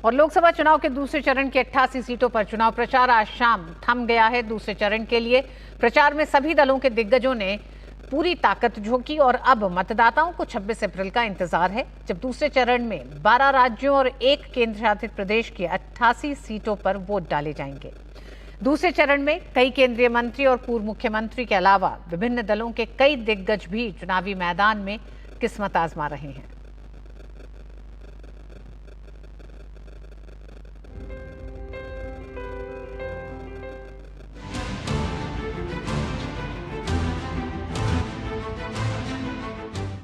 और लोकसभा चुनाव के दूसरे चरण की 88 सीटों पर चुनाव प्रचार आज शाम थम गया है। दूसरे चरण के लिए प्रचार में सभी दलों के दिग्गजों ने पूरी ताकत झोंकी और अब मतदाताओं को 26 अप्रैल का इंतजार है, जब दूसरे चरण में 12 राज्यों और 1 केंद्र शासित प्रदेश की 88 सीटों पर वोट डाले जाएंगे। दूसरे चरण में कई केंद्रीय मंत्री और पूर्व मुख्यमंत्री के अलावा विभिन्न दलों के कई दिग्गज भी चुनावी मैदान में किस्मत आजमा रहे हैं।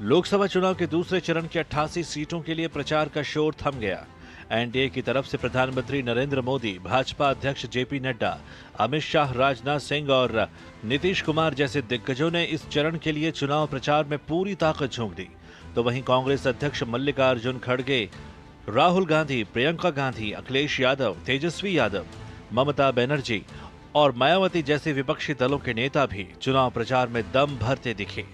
लोकसभा चुनाव के दूसरे चरण की 88 सीटों के लिए प्रचार का शोर थम गया। एनडीए की तरफ से प्रधानमंत्री नरेंद्र मोदी, भाजपा अध्यक्ष जेपी नड्डा, अमित शाह, राजनाथ सिंह और नीतीश कुमार जैसे दिग्गजों ने इस चरण के लिए चुनाव प्रचार में पूरी ताकत झोंक दी। तो वहीं कांग्रेस अध्यक्ष मल्लिकार्जुन खड़गे, राहुल गांधी, प्रियंका गांधी, अखिलेश यादव, तेजस्वी यादव, ममता बनर्जी और मायावती जैसे विपक्षी दलों के नेता भी चुनाव प्रचार में दम भरते दिखे।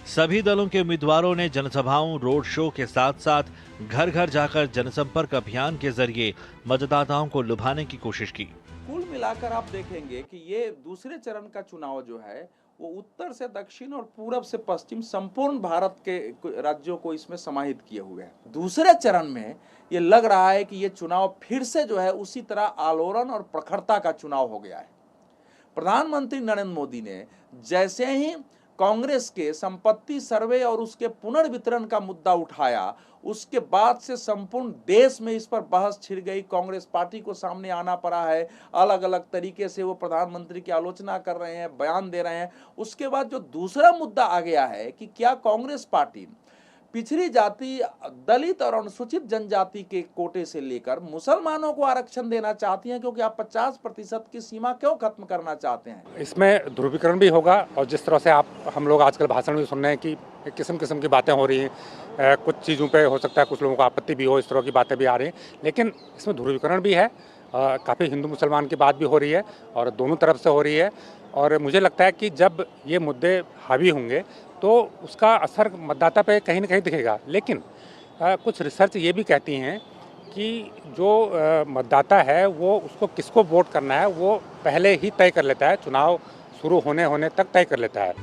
सभी दलों के उम्मीदवारों ने जनसभाओं, रोड शो के साथ साथ घर घर जाकर जनसंपर्क अभियान के जरिए मतदाताओं को लुभाने की कोशिश की। कुल मिलाकर आप देखेंगे कि ये दूसरे चरण का चुनाव जो है वो उत्तर से दक्षिण और पूरब से पश्चिम संपूर्ण भारत के राज्यों को इसमें समाहित किए हुए है। दूसरे चरण में ये लग रहा है कि ये चुनाव फिर से जो है उसी तरह आलोड़न और प्रखरता का चुनाव हो गया है। प्रधानमंत्री नरेंद्र मोदी ने जैसे ही कांग्रेस के संपत्ति सर्वे और उसके पुनर्वितरण का मुद्दा उठाया, उसके बाद से संपूर्ण देश में इस पर बहस छिड़ गई। कांग्रेस पार्टी को सामने आना पड़ा है, अलग अलग तरीके से वो प्रधानमंत्री की आलोचना कर रहे हैं, बयान दे रहे हैं। उसके बाद जो दूसरा मुद्दा आ गया है कि क्या कांग्रेस पार्टी पिछड़ी जाति, दलित और अनुसूचित जनजाति के कोटे से लेकर मुसलमानों को आरक्षण देना चाहती हैं, क्योंकि आप 50% की सीमा क्यों खत्म करना चाहते हैं? इसमें ध्रुवीकरण भी होगा और जिस तरह से हम लोग आजकल भाषण में सुन रहे हैं कि किस्म किस्म की बातें हो रही हैं, कुछ चीज़ों पे हो सकता है कुछ लोगों को आपत्ति भी हो, इस तरह की बातें भी आ रही हैं, लेकिन इसमें ध्रुवीकरण भी है। काफ़ी हिंदू मुसलमान की बात भी हो रही है और दोनों तरफ से हो रही है। और मुझे लगता है कि जब ये मुद्दे हावी होंगे तो उसका असर मतदाता पे कहीं ना कहीं दिखेगा। लेकिन कुछ रिसर्च ये भी कहती हैं कि जो मतदाता है वो उसको किसको वोट करना है वो पहले ही तय कर लेता है, चुनाव शुरू होने तक तय कर लेता है।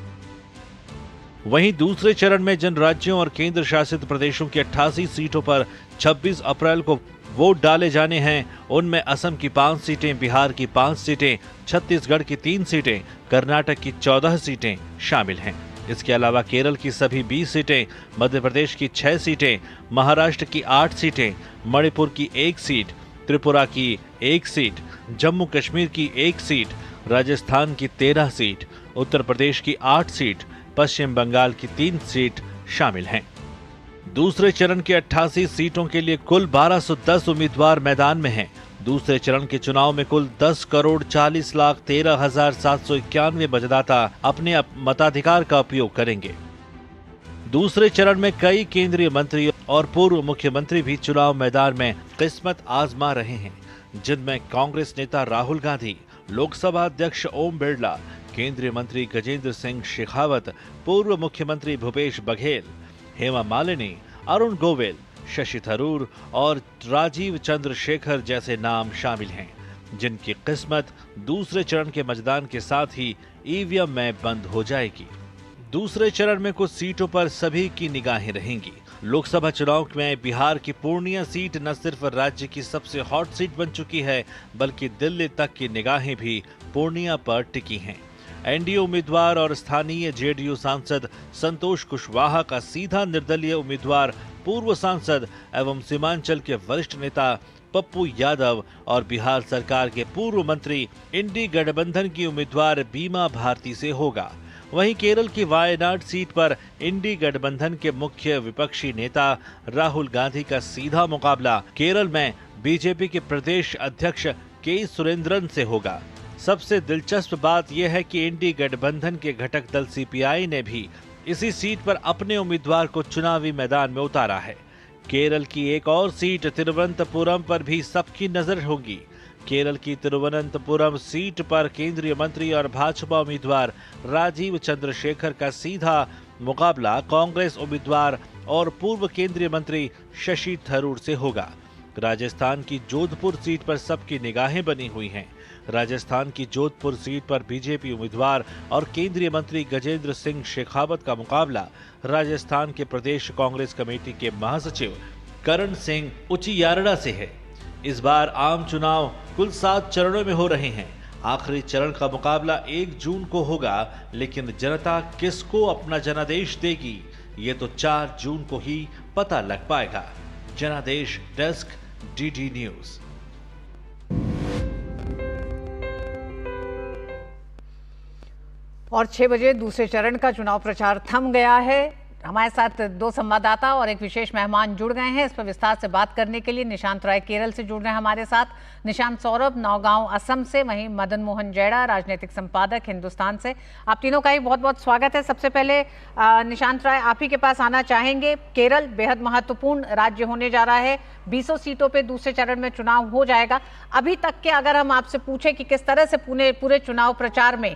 वहीं दूसरे चरण में जिन राज्यों और केंद्र शासित प्रदेशों की 88 सीटों पर 26 अप्रैल को वोट डाले जाने हैं, उनमें असम की 5 सीटें, बिहार की 5 सीटें, छत्तीसगढ़ की 3 सीटें, कर्नाटक की 14 सीटें शामिल हैं। इसके अलावा केरल की सभी 20 सीटें, मध्य प्रदेश की 6 सीटें, महाराष्ट्र की 8 सीटें, मणिपुर की 1 सीट, त्रिपुरा की 1 सीट, जम्मू कश्मीर की 1 सीट, राजस्थान की 13 सीट, उत्तर प्रदेश की 8 सीट, पश्चिम बंगाल की 3 सीट शामिल हैं। दूसरे चरण की 88 सीटों के लिए कुल 1210 उम्मीदवार मैदान में हैं। दूसरे चरण के चुनाव में कुल 10,40,13,791 मतदाता अपने मताधिकार का उपयोग करेंगे। दूसरे चरण में कई केंद्रीय मंत्री और पूर्व मुख्यमंत्री भी चुनाव मैदान में किस्मत आजमा रहे हैं, जिनमें कांग्रेस नेता राहुल गांधी, लोकसभा अध्यक्ष ओम बिरला, केंद्रीय मंत्री गजेंद्र सिंह शेखावत, पूर्व मुख्यमंत्री भूपेश बघेल, हेमा मालिनी, अरुण गोविल, शशि थरूर और राजीव चंद्रशेखर जैसे नाम शामिल हैं, जिनकी किस्मत दूसरे चरण के मतदान के साथ ही ईवीएम में बंद हो जाएगी। दूसरे चरण में कुछ सीटों पर सभी की निगाहें रहेंगी। लोकसभा चुनाव में बिहार की पूर्णिया सीट न सिर्फ राज्य की सबसे हॉट सीट बन चुकी है, बल्कि दिल्ली तक की निगाहें भी पूर्णिया पर टिकी हैं। एनडीए उम्मीदवार और स्थानीय जेडीयू सांसद संतोष कुशवाहा का सीधा निर्दलीय उम्मीदवार पूर्व सांसद एवं सीमांचल के वरिष्ठ नेता पप्पू यादव और बिहार सरकार के पूर्व मंत्री इंडी गठबंधन की उम्मीदवार बीमा भारती से होगा। वहीं केरल की वायनाड सीट पर इंडी गठबंधन के मुख्य विपक्षी नेता राहुल गांधी का सीधा मुकाबला केरल में बीजेपी के प्रदेश अध्यक्ष के सुरेंद्रन से होगा। सबसे दिलचस्प बात यह है कि इंडी गठबंधन के घटक दल सीपीआई ने भी इसी सीट पर अपने उम्मीदवार को चुनावी मैदान में उतारा है। केरल की एक और सीट तिरुवनंतपुरम पर भी सबकी नजर होगी। केरल की तिरुवनंतपुरम सीट पर केंद्रीय मंत्री और भाजपा उम्मीदवार राजीव चंद्रशेखर का सीधा मुकाबला कांग्रेस उम्मीदवार और पूर्व केंद्रीय मंत्री शशि थरूर से होगा। राजस्थान की जोधपुर सीट पर सबकी निगाहें बनी हुई हैं। राजस्थान की जोधपुर सीट पर बीजेपी उम्मीदवार और केंद्रीय मंत्री गजेंद्र सिंह शेखावत का मुकाबला राजस्थान के प्रदेश कांग्रेस कमेटी के महासचिव करण सिंह उचियारड़ा से है। इस बार आम चुनाव कुल 7 चरणों में हो रहे हैं। आखिरी चरण का मुकाबला 1 जून को होगा, लेकिन जनता किसको अपना जनादेश देगी ये तो 4 जून को ही पता लग पाएगा। जनादेश डेस्क, डीडी न्यूज। और 6 बजे दूसरे चरण का चुनाव प्रचार थम गया है। हमारे साथ 2 संवाददाता और एक विशेष मेहमान जुड़ गए हैं। इस पर विस्तार से बात करने के लिए निशांत राय केरल से जुड़ रहे हैं हमारे साथ, निशांत सौरभ नौगांव असम से, वहीं मदन मोहन जैड़ा राजनीतिक संपादक हिंदुस्तान से। आप तीनों का ही बहुत बहुत स्वागत है। सबसे पहले निशांत राय, आप ही के पास आना चाहेंगे। केरल बेहद महत्वपूर्ण राज्य होने जा रहा है, 20 सीटों पे दूसरे चरण में चुनाव हो जाएगा। अभी तक के अगर हम आपसे पूछे कि किस तरह से पूरे चुनाव प्रचार में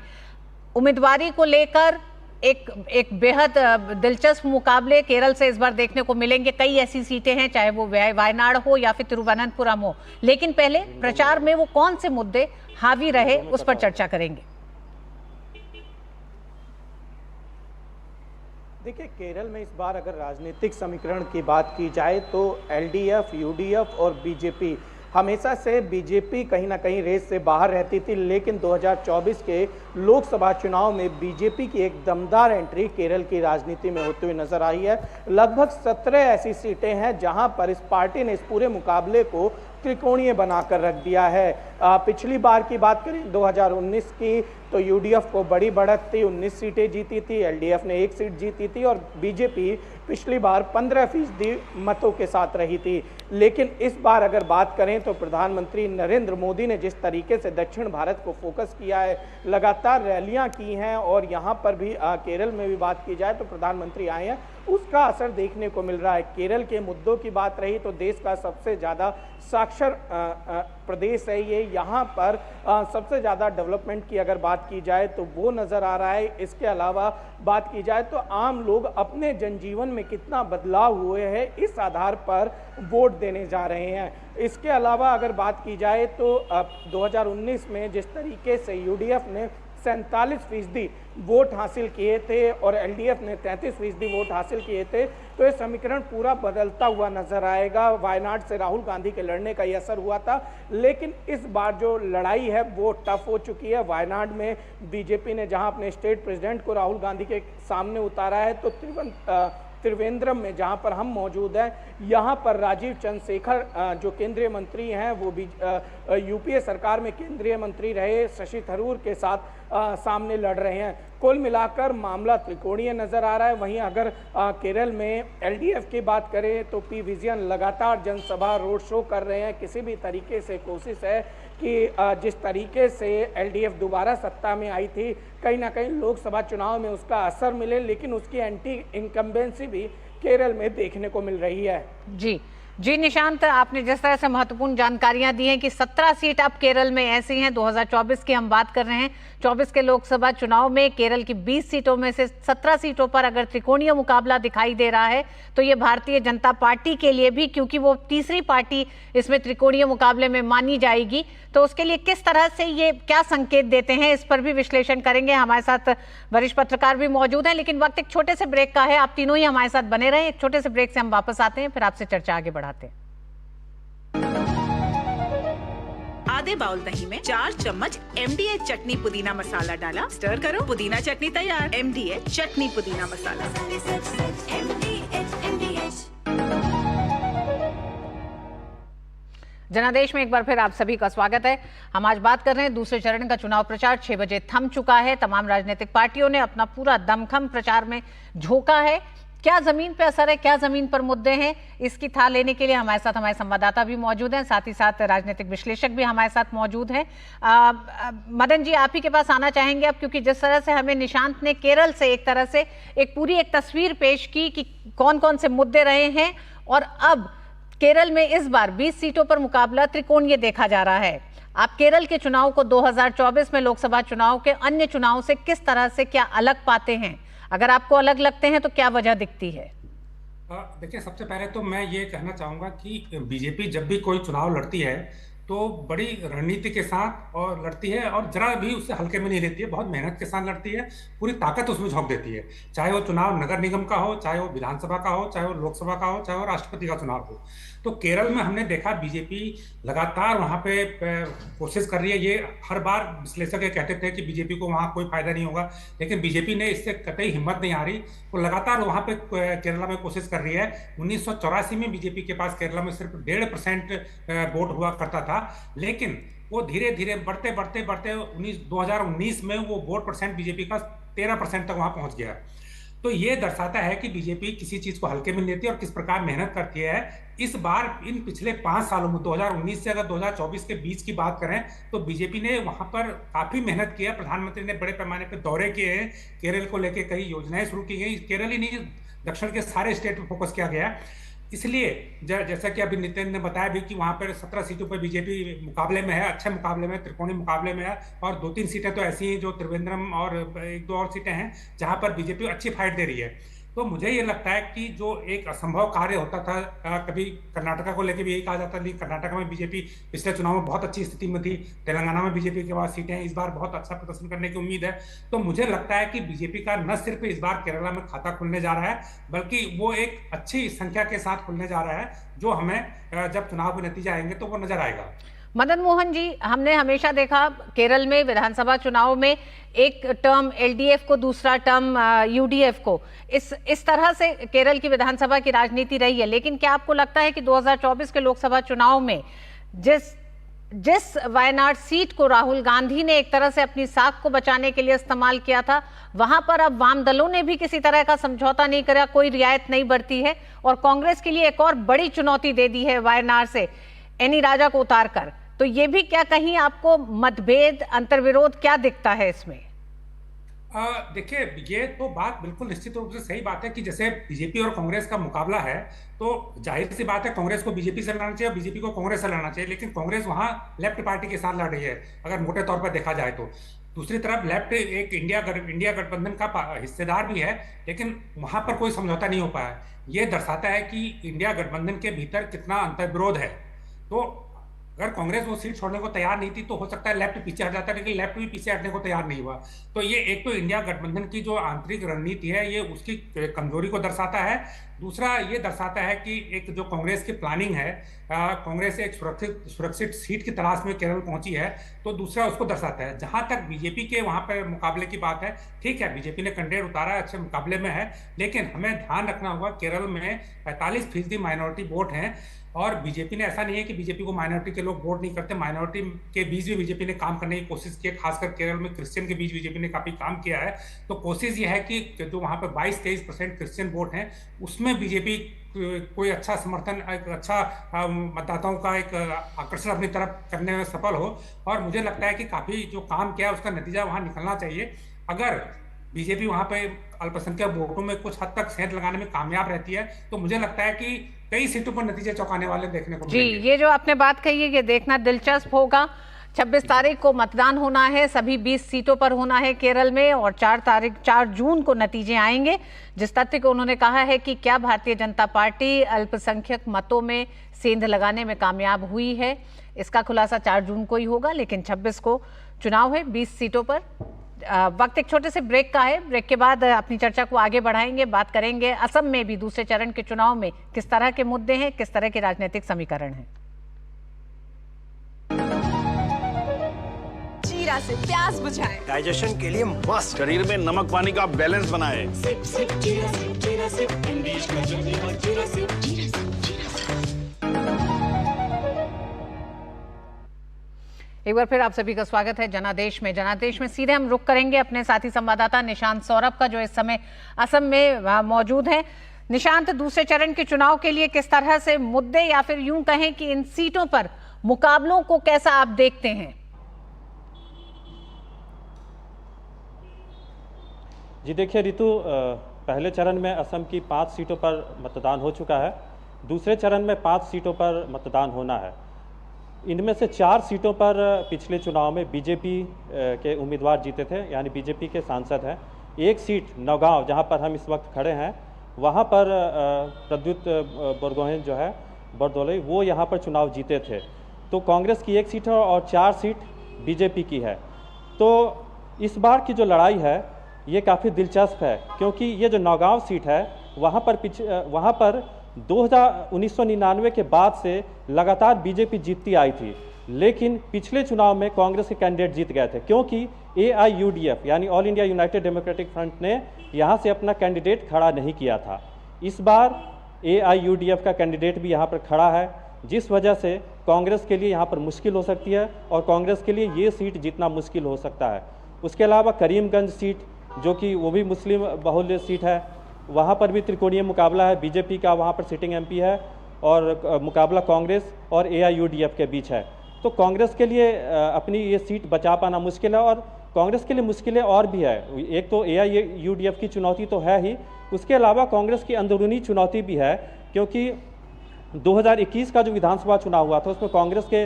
उम्मीदवारी को लेकर एक बेहद दिलचस्प मुकाबले केरल से इस बार देखने को मिलेंगे। कई ऐसी सीटें हैं, चाहे वो वायनाड हो या फिर तिरुवनंतपुरम हो, लेकिन पहले प्रचार में वो कौन से मुद्दे हावी रहे उस पर चर्चा करेंगे। देखिए, केरल में इस बार अगर राजनीतिक समीकरण की बात की जाए तो एलडीएफ, यूडीएफ और बीजेपी, हमेशा से बीजेपी कहीं ना कहीं रेस से बाहर रहती थी, लेकिन 2024 के लोकसभा चुनाव में बीजेपी की एक दमदार एंट्री केरल की राजनीति में होती हुई नजर आई है। लगभग 17 ऐसी सीटें हैं जहां पर इस पार्टी ने इस पूरे मुकाबले को त्रिकोणीय बनाकर रख दिया है। पिछली बार की बात करें 2019 की, तो यूडीएफ को बड़ी बढ़त थी, 19 सीटें जीती थी, एलडीएफ ने 1 सीट जीती थी और बीजेपी पिछली बार 15% मतों के साथ रही थी। लेकिन इस बार अगर बात करें तो प्रधानमंत्री नरेंद्र मोदी ने जिस तरीके से दक्षिण भारत को फोकस किया है, लगातार रैलियां की हैं और यहाँ पर भी केरल में भी बात की जाए तो प्रधानमंत्री आए हैं, उसका असर देखने को मिल रहा है। केरल के मुद्दों की बात रही तो देश का सबसे ज़्यादा साक्षर प्रदेश है ये, यहाँ पर सबसे ज़्यादा डेवलपमेंट की अगर बात की जाए तो वो नज़र आ रहा है। इसके अलावा बात की जाए तो आम लोग अपने जनजीवन में कितना बदलाव हुए हैं इस आधार पर वोट देने जा रहे हैं। इसके अलावा अगर बात की जाए तो 2019 में जिस तरीके से यूडीएफ ने 47% वोट हासिल किए थे और एलडीएफ ने 33% वोट हासिल किए थे, तो ये समीकरण पूरा बदलता हुआ नजर आएगा। वायनाड से राहुल गांधी के लड़ने का ये असर हुआ था, लेकिन इस बार जो लड़ाई है वो टफ हो चुकी है। वायनाड में बीजेपी ने जहां अपने स्टेट प्रेसिडेंट को राहुल गांधी के सामने उतारा है, तो त्रिवेंद्रम में जहां पर हम मौजूद हैं, यहां पर राजीव चंद्रशेखर जो केंद्रीय मंत्री हैं, वो भी यूपीए सरकार में केंद्रीय मंत्री रहे, शशि थरूर के साथ सामने लड़ रहे हैं। कुल मिलाकर मामला त्रिकोणीय नजर आ रहा है। वहीं अगर केरल में एलडीएफ की बात करें तो पी विजयन लगातार जनसभा रोड शो कर रहे हैं। किसी भी तरीके से कोशिश है कि जिस तरीके से एलडीएफ दोबारा सत्ता में आई थी, कहीं ना कहीं लोकसभा चुनाव में उसका असर मिले, लेकिन उसकी एंटी इनकम्बेंसी भी केरल में देखने को मिल रही है। जी निशांत, आपने जिस तरह से महत्वपूर्ण जानकारियां दी हैं कि 17 सीट अब केरल में ऐसी हैं, 2024 की हम बात कर रहे हैं, 24 के लोकसभा चुनाव में केरल की 20 सीटों में से 17 सीटों पर अगर त्रिकोणीय मुकाबला दिखाई दे रहा है तो ये भारतीय जनता पार्टी के लिए भी, क्योंकि वो तीसरी पार्टी इसमें त्रिकोणीय मुकाबले में मानी जाएगी, तो उसके लिए किस तरह से ये क्या संकेत देते हैं, इस पर भी विश्लेषण करेंगे। हमारे साथ वरिष्ठ पत्रकार भी मौजूद हैं, लेकिन वक्त एक छोटे से ब्रेक का है। आप तीनों ही हमारे साथ बने रहें। एक छोटे से ब्रेक से हम वापस आते हैं, फिर आपसे चर्चा आगे बढ़ाते हैं। आधे बाउल दही में 4 चम्मच MDH चटनी पुदीना मसाला डाला, स्टर करो, पुदीना चटनी तैयार। MDH चटनी पुदीना मसाला। जनादेश में एक बार फिर आप सभी का स्वागत है। हम आज बात कर रहे हैं दूसरे चरण का चुनाव प्रचार 6 बजे थम चुका है। तमाम राजनीतिक पार्टियों ने अपना पूरा दमखम प्रचार में झोंका है। क्या जमीन पे असर है, क्या जमीन पर मुद्दे हैं, इसकी था लेने के लिए हमारे साथ हमारे संवाददाता भी मौजूद हैं, साथ ही साथ राजनीतिक विश्लेषक भी हमारे साथ मौजूद हैं। मदन जी, आप ही के पास आना चाहेंगे अब, क्योंकि जिस तरह से हमें निशांत ने केरल से एक तरह से एक तस्वीर पेश की कि कौन कौन से मुद्दे रहे हैं, और अब केरल में इस बार 20 सीटों पर मुकाबला त्रिकोणीय देखा जा रहा है। आप केरल के चुनाव को 2024 में लोकसभा चुनाव के अन्य चुनाव से किस तरह से क्या अलग पाते हैं? अगर आपको अलग लगते हैं तो क्या वजह दिखती है? देखिए, सबसे पहले तो मैं ये कहना चाहूँगा कि बीजेपी जब भी कोई चुनाव लड़ती है तो बड़ी रणनीति के साथ और लड़ती है, और जरा भी उससे हल्के में नहीं लेती है, बहुत मेहनत के साथ लड़ती है, पूरी ताकत उसमें झोंक देती है। चाहे वो चुनाव नगर निगम का हो, चाहे वो विधानसभा का हो, चाहे वो लोकसभा का हो, चाहे वो राष्ट्रपति का चुनाव हो। तो केरल में हमने देखा बीजेपी लगातार वहां पे कोशिश कर रही है। ये हर बार विश्लेषक ये कहते थे कि बीजेपी को वहां कोई फायदा नहीं होगा, लेकिन बीजेपी ने इससे कतई हिम्मत नहीं हारी, वो लगातार वहां पे केरला में कोशिश कर रही है। 1984 में बीजेपी के पास केरला में सिर्फ 1.5% वोट हुआ करता था, लेकिन वो धीरे धीरे बढ़ते बढ़ते बढ़ते 2019 में वो वोट परसेंट बीजेपी का 13% तक वहां पहुंच गया। तो ये दर्शाता है कि बीजेपी किसी चीज को हल्के में लेती है और किस प्रकार मेहनत करती है। इस बार इन पिछले 5 सालों में 2019 से अगर 2024 के बीच की बात करें तो बीजेपी ने वहां पर काफी मेहनत की है। प्रधानमंत्री ने बड़े पैमाने पर दौरे किए हैं, केरल को लेकर कई योजनाएं शुरू की गई। केरल ही नहीं, दक्षिण के सारे स्टेट पर फोकस किया गया। इसलिए जैसा कि अभी नितिन ने बताया भी कि वहां पर 17 सीटों पर बीजेपी मुकाबले में है, अच्छे मुकाबले में, त्रिकोणीय मुकाबले में है, और 2-3 सीटें तो ऐसी हैं जो त्रिवेंद्रम और 1-2 और सीटें हैं जहां पर बीजेपी अच्छी फाइट दे रही है। तो मुझे ये लगता है कि जो एक असंभव कार्य होता था, कभी कर्नाटका को लेकर भी यही कहा जाता था, कर्नाटका में बीजेपी पिछले चुनाव में बहुत अच्छी स्थिति में थी, तेलंगाना में बीजेपी के पास सीटें हैं, इस बार बहुत अच्छा प्रदर्शन करने की उम्मीद है। तो मुझे लगता है कि बीजेपी का न सिर्फ इस बार केरला में खाता खुलने जा रहा है, बल्कि वो एक अच्छी संख्या के साथ खुलने जा रहा है, जो हमें जब चुनाव के नतीजे आएंगे तो वो नजर आएगा। मदन मोहन जी, हमने हमेशा देखा केरल में विधानसभा चुनाव में एक टर्म एलडीएफ को, दूसरा टर्म यूडीएफ को, इस तरह से केरल की विधानसभा की राजनीति रही है। लेकिन क्या आपको लगता है कि 2024 के लोकसभा चुनाव में जिस वायनाड सीट को राहुल गांधी ने एक तरह से अपनी साख को बचाने के लिए इस्तेमाल किया था, वहां पर अब वाम दलों ने भी किसी तरह का समझौता नहीं करा, कोई रियायत नहीं बरती है, और कांग्रेस के लिए एक और बड़ी चुनौती दे दी है वायनाड से एनी राजा को उतार कर। तो ये भी क्या कहीं आपको मतभेद, अंतर्विरोध क्या दिखता है इसमें? देखिए, ये तो बात बिल्कुल निश्चित रूप से सही बात है कि जैसे बीजेपी और कांग्रेस का मुकाबला है, तो जाहिर सी बात है कांग्रेस को बीजेपी से लड़ना चाहिए और बीजेपी को कांग्रेस से लड़ना चाहिए, लेकिन कांग्रेस वहां लेफ्ट पार्टी के साथ लड़ रही है अगर मोटे तौर पर देखा जाए तो। दूसरी तरफ लेफ्ट एक इंडिया गठबंधन का हिस्सेदार भी है, लेकिन वहां पर कोई समझौता नहीं हो पाया। ये दर्शाता है कि इंडिया गठबंधन के भीतर कितना अंतर्विरोध है। तो अगर कांग्रेस वो सीट छोड़ने को तैयार नहीं थी तो हो सकता है लेफ्ट पीछे हट जाता है, लेकिन लेफ्ट भी पीछे हटने को तैयार नहीं हुआ। तो ये एक तो इंडिया गठबंधन की जो आंतरिक रणनीति है, ये उसकी कमजोरी को दर्शाता है। दूसरा ये दर्शाता है कि एक जो कांग्रेस की प्लानिंग है, कांग्रेस एक सुरक्षित सीट की तलाश में केरल पहुंची है, तो दूसरा उसको दर्शाता है। जहां तक बीजेपी के वहां पर मुकाबले की बात है, ठीक है, बीजेपी ने कैंडिडेट उतारा है, अच्छे मुकाबले में है, लेकिन हमें ध्यान रखना होगा केरल में 45% माइनॉरिटी वोट हैं, और बीजेपी ने, ऐसा नहीं है कि बीजेपी को माइनॉरिटी के लोग वोट नहीं करते, माइनॉरिटी के बीच भी बीजेपी ने काम करने की कोशिश की है, खासकर केरल में क्रिश्चियन के बीच बीजेपी ने काफी काम किया है। तो कोशिश ये है कि जो वहां पर 22-23% क्रिश्चियन वोट हैं, उसमें बीजेपी कोई अच्छा समर्थन, एक अच्छा मतदाताओं का एक आकर्षण अपनी तरफ करने में सफल हो। और मुझे लगता है कि काफी जो काम किया उसका नतीजा वहां निकलना चाहिए। अगर बीजेपी वहां पे अल्पसंख्यक वोटों में कुछ हद तक सेंध लगाने में कामयाब रहती है, तो मुझे लगता है कि कई सीटों पर नतीजे चौंकाने वाले देखने को मिलेंगे। जी, ये जो आपने बात कही है, ये देखना दिलचस्प होगा। 26 तारीख को मतदान होना है, सभी 20 सीटों पर होना है केरल में, और 4 जून को नतीजे आएंगे। जिस तथ्य को उन्होंने कहा है कि क्या भारतीय जनता पार्टी अल्पसंख्यक मतों में सेंध लगाने में कामयाब हुई है, इसका खुलासा 4 जून को ही होगा। लेकिन 26 को चुनाव है 20 सीटों पर। वक्त एक छोटे से ब्रेक का है, ब्रेक के बाद अपनी चर्चा को आगे बढ़ाएंगे, बात करेंगे असम में भी दूसरे चरण के चुनाव में किस तरह के मुद्दे हैं, किस तरह के राजनीतिक समीकरण हैं। जीरा से प्यास बुझाएं, डाइजेशन के लिए मस्त, शरीर में नमक पानी का बैलेंस बनाए। सिप सिप जीरा सिप इंग्लिश का जर्नी और जीरा सिप। एक बार फिर आप सभी का स्वागत है जनादेश में। जनादेश में सीधे हम रुख करेंगे अपने साथी संवाददाता निशांत सौरभ का, जो इस समय असम में मौजूद हैं। निशांत, दूसरे चरण के चुनाव के लिए किस तरह से मुद्दे, या फिर यूं कहें कि इन सीटों पर मुकाबलों को कैसा आप देखते हैं? जी देखिए रितु, पहले चरण में असम की 5 सीटों पर मतदान हो चुका है, दूसरे चरण में 5 सीटों पर मतदान होना है। इनमें से 4 सीटों पर पिछले चुनाव में बीजेपी के उम्मीदवार जीते थे, यानी बीजेपी के सांसद हैं। एक सीट नौगांव, जहां पर हम इस वक्त खड़े हैं, वहाँ पर प्रद्युत बरगोहाइन जो है बरदोलई वो यहाँ पर चुनाव जीते थे। तो कांग्रेस की 1 सीट है और 4 सीट बीजेपी की है। तो इस बार की जो लड़ाई है ये काफ़ी दिलचस्प है, क्योंकि ये जो नौगांव सीट है वहाँ पर 1999 के बाद से लगातार बीजेपी जीतती आई थी, लेकिन पिछले चुनाव में कांग्रेस के कैंडिडेट जीत गए थे, क्योंकि AIUDF यानी all India United democratic front ने यहाँ से अपना कैंडिडेट खड़ा नहीं किया था। इस बार AIUDF का कैंडिडेट भी यहाँ पर खड़ा है, जिस वजह से कांग्रेस के लिए यहाँ पर मुश्किल हो सकती है और कांग्रेस के लिए ये सीट जीतना मुश्किल हो सकता है। उसके अलावा करीमगंज सीट, जो कि वो भी मुस्लिम बहुल्य सीट है, वहाँ पर भी त्रिकोणीय मुकाबला है। बीजेपी का वहाँ पर सिटिंग MP है और मुकाबला कांग्रेस और AIUDF के बीच है। तो कांग्रेस के लिए अपनी ये सीट बचा पाना मुश्किल है, और कांग्रेस के लिए मुश्किलें और भी है। एक तो AIUDF की चुनौती तो है ही, उसके अलावा कांग्रेस की अंदरूनी चुनौती भी है, क्योंकि 2021 का जो विधानसभा चुनाव हुआ था उसमें कांग्रेस के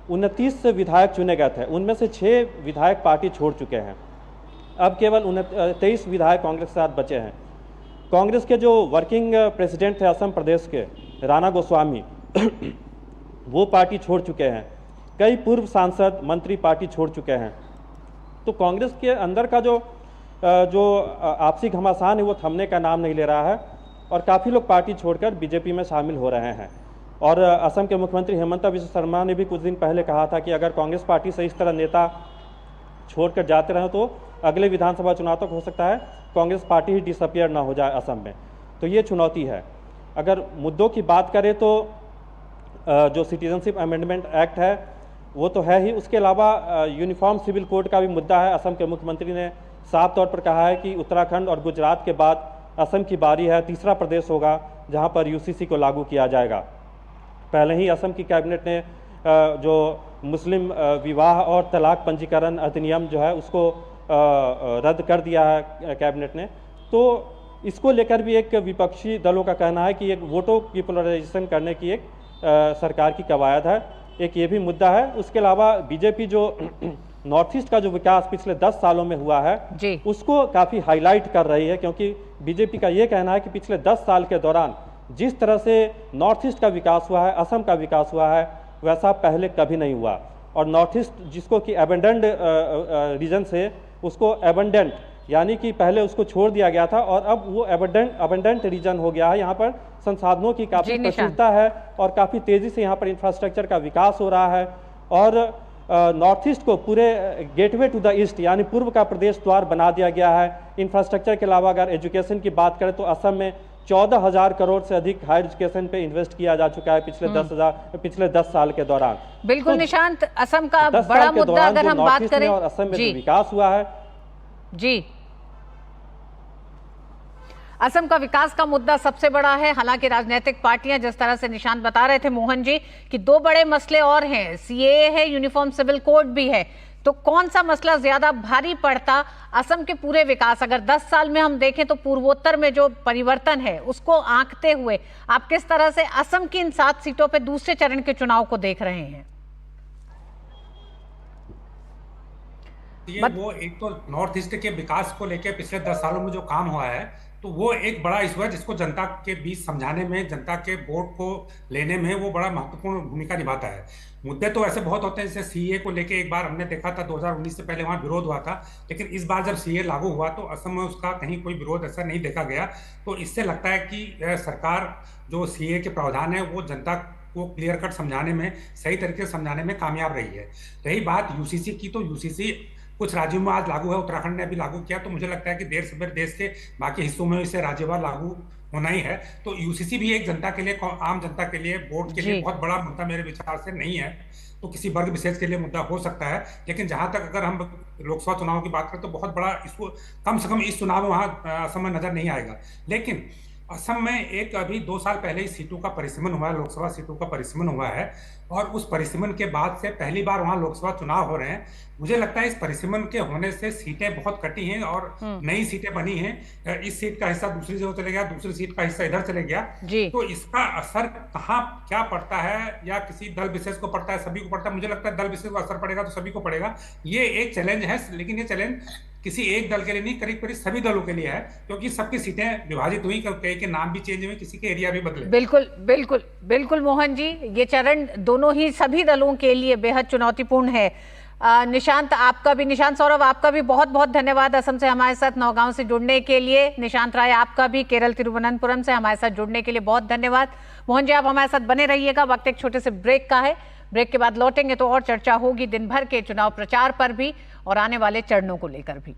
29 विधायक चुने गए थे, उनमें से 6 विधायक पार्टी छोड़ चुके हैं। अब केवल 23 विधायक कांग्रेस के साथ बचे हैं। कांग्रेस के जो वर्किंग प्रेसिडेंट थे असम प्रदेश के राणा गोस्वामी वो पार्टी छोड़ चुके हैं। कई पूर्व सांसद मंत्री पार्टी छोड़ चुके हैं। तो कांग्रेस के अंदर का जो आपसी घमासान है वो थमने का नाम नहीं ले रहा है, और काफ़ी लोग पार्टी छोड़कर बीजेपी में शामिल हो रहे हैं। और असम के मुख्यमंत्री हेमंत बिस्वा शर्मा ने भी कुछ दिन पहले कहा था कि अगर कांग्रेस पार्टी से इस तरह नेता छोड़कर जाते रहे तो अगले विधानसभा चुनाव तक हो सकता है कांग्रेस पार्टी ही डिसअपियर ना हो जाए असम में। तो ये चुनौती है। अगर मुद्दों की बात करें तो जो सिटीजनशिप अमेंडमेंट एक्ट है वो तो है ही, उसके अलावा यूनिफॉर्म सिविल कोड का भी मुद्दा है। असम के मुख्यमंत्री ने साफ तौर पर कहा है कि उत्तराखंड और गुजरात के बाद असम की बारी है, तीसरा प्रदेश होगा जहां पर UCC को लागू किया जाएगा। पहले ही असम की कैबिनेट ने जो मुस्लिम विवाह और तलाक पंजीकरण अधिनियम जो है उसको रद्द कर दिया है कैबिनेट ने। तो इसको लेकर भी एक विपक्षी दलों का कहना है कि एक वोटों की पोलराइजेशन करने की एक सरकार की कवायद है, एक ये भी मुद्दा है। उसके अलावा बीजेपी जो नॉर्थ ईस्ट का जो विकास पिछले 10 सालों में हुआ है उसको काफ़ी हाईलाइट कर रही है, क्योंकि बीजेपी का ये कहना है कि पिछले 10 साल के दौरान जिस तरह से नॉर्थ ईस्ट का विकास हुआ है, असम का विकास हुआ है, वैसा पहले कभी नहीं हुआ। और नॉर्थ ईस्ट जिसको कि एबेंडेंट रीजन से उसको एबेंडेंट यानी कि पहले उसको छोड़ दिया गया था और अब वो एबेंडेंट रीजन हो गया है। यहाँ पर संसाधनों की काफ़ी प्रचुरता है और काफ़ी तेज़ी से यहाँ पर इंफ्रास्ट्रक्चर का विकास हो रहा है। और नॉर्थ ईस्ट को पूरे गेटवे टू द ईस्ट यानी पूर्व का प्रदेश द्वार बना दिया गया है। इंफ्रास्ट्रक्चर के अलावा अगर एजुकेशन की बात करें तो असम में 14,000 करोड़ से अधिक हायर एजुकेशन पे इन्वेस्ट किया जा चुका है पिछले 10 साल के दौरान। बिल्कुल निशांत, असम का बड़ा मुद्दा अगर हम बात करें और असम में जो विकास हुआ है जी, असम का विकास का मुद्दा सबसे बड़ा है। हालांकि राजनीतिक पार्टियां जिस तरह से निशांत बता रहे थे मोहन जी कि 2 बड़े मसले और हैं, CAA है, यूनिफॉर्म सिविल कोड भी है। तो कौन सा मसला ज्यादा भारी पड़ता असम के पूरे विकास? अगर 10 साल में हम देखें तो पूर्वोत्तर में जो परिवर्तन है उसको आंकते हुए आप किस तरह से असम की इन 7 सीटों पे दूसरे चरण के चुनाव को देख रहे हैं? वो एक तो नॉर्थ ईस्ट के विकास को लेकर पिछले 10 सालों में जो काम हुआ है तो वो एक बड़ा इशू है जिसको जनता के बीच समझाने में, जनता के वोट को लेने में वो बड़ा महत्वपूर्ण भूमिका निभाता है। मुद्दे तो ऐसे बहुत होते हैं, जैसे CAA को लेके एक बार हमने देखा था 2019 से पहले वहाँ विरोध हुआ था, लेकिन इस बार जब CAA लागू हुआ तो असम में उसका कहीं कोई विरोध ऐसा नहीं देखा गया। तो इससे लगता है कि सरकार जो CAA के प्रावधान है वो जनता को क्लियर कट समझाने में, सही तरीके से समझाने में कामयाब रही है। रही बात UCC की, तो UCC कुछ राज्यों में आज लागू है, उत्तराखंड ने अभी लागू किया, तो मुझे लगता है कि देर सवेर देश के बाकी हिस्सों में इसे राज्यवार लागू होना ही है। तो UCC भी एक जनता के लिए, आम जनता के लिए, वोट के लिए बहुत बड़ा मुद्दा मेरे विचार से नहीं है। तो किसी वर्ग विशेष के लिए मुद्दा हो सकता है, लेकिन जहां तक अगर हम लोकसभा चुनाव की बात करें तो बहुत बड़ा इसको कम से कम इस चुनाव में वहां असम में नजर नहीं आएगा। लेकिन असम में एक अभी 2 साल पहले ही सीटों का परिसीमन हुआ है, लोकसभा सीटों का परिसीमन हुआ है और उस परिसीमन के बाद से पहली बार वहां लोकसभा चुनाव हो रहे हैं। मुझे लगता है इस परिसीमन के होने से सीटें बहुत कटी हैं और नई सीटें बनी हैं। इस सीट का हिस्सा दूसरी जगह चले गया, दूसरी सीट का हिस्सा इधर चले गया, तो इसका असर कहाँ क्या पड़ता है, या किसी दल विशेष को पड़ता है, सभी को पड़ता है? मुझे लगता है दल विशेष को असर पड़ेगा तो सभी को पड़ेगा। ये एक चैलेंज है, लेकिन ये चैलेंज किसी एक दल के लिए नहीं, करीब करीब सभी दलों के लिए है, क्योंकि सबकी सीटें विभाजित हुई, कई के नाम भी चेंज हुए, किसी के एरिया भी बदले। बिल्कुल बिल्कुल बिल्कुल मोहन जी, ये चरण दोनों ही सभी दलों के लिए बेहद चुनौतीपूर्ण है। निशांत सौरभ आपका भी बहुत बहुत धन्यवाद असम से हमारे साथ नौगांव से जुड़ने के लिए। निशांत राय आपका भी केरल तिरुवनंतपुरम से हमारे साथ जुड़ने के लिए बहुत धन्यवाद। मोहन जी आप हमारे साथ बने रहिएगा, वक्त एक छोटे से ब्रेक का है। ब्रेक के बाद लौटेंगे तो और चर्चा होगी दिन भर के चुनाव प्रचार पर भी और आने वाले चरणों को लेकर भी।